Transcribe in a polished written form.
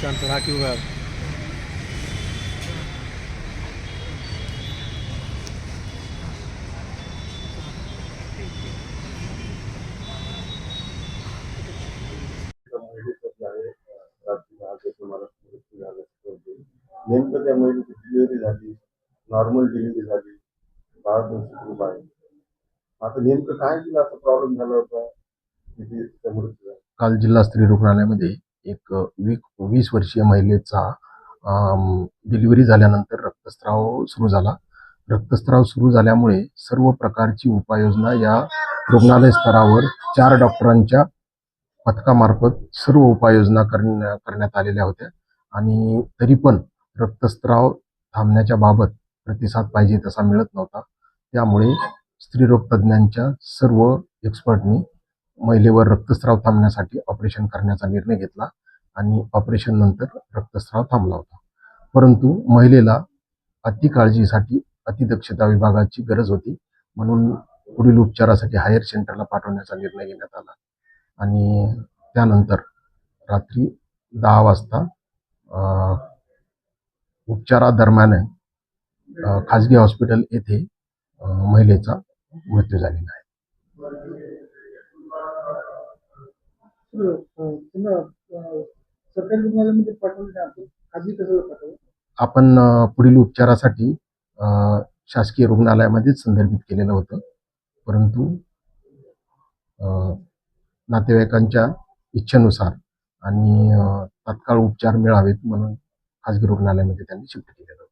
शांत राखीव गाव. नेमकं त्या महिलेची डिलिव्हरी झाली, नॉर्मल डिलिव्हरी झाली, बाळ सुखरूप आहे. आता नेमकं काय तिला असा प्रॉब्लेम झाला होता की तिचा मृत्यू झाला? काल जिल्हा स्त्री रुग्णालयामध्ये एक 20 वर्षीय महिलेचा डिलिव्हरी झाल्यानंतर रक्तस्राव सुरू झाला. रक्तस्राव सुरू झाल्यामुळे सर्व प्रकारची उपाययोजना या रुग्णालय स्तरावर 4 डॉक्टरांच्या पथकामार्फत सर्व उपाययोजना करण्यात आलेल्या होत्या आणि तरी पण रक्तस्राव थांबण्याच्या बाबत प्रतिसाद पाहिजे तसा मिळत नव्हता. त्यामुळे स्त्रीरोग तज्ज्ञांच्या सर्व एक्सपर्टनी महिलेवर रक्तस्राव थांबण्यासाठी ऑपरेशन करण्याचा निर्णय घेतला आणि ऑपरेशन नंतर रक्तस्राव थांबला होता. परंतु महिलेला अतिकाळजीसाठी अतिदक्षता विभागाची गरज होती, म्हणून पुढील उपचारासाठी हायर सेंटरला पाठवण्याचा निर्णय घेण्यात आला आणि त्यानंतर रात्री 10 वाजता उपचारादरम्यान खाजगी हॉस्पिटल येथे महिलेचा मृत्यू झालेला आहे. आपण पुढील उपचारासाठी शासकीय रुग्णालयामध्येच संदर्भित केलेलं होतं, परंतु नातेवाईकांच्या इच्छेनुसार आणि तात्काळ उपचार मिळावेत म्हणून खाजगी रुग्णालयामध्ये त्यांनी शिफ्ट केलेलं.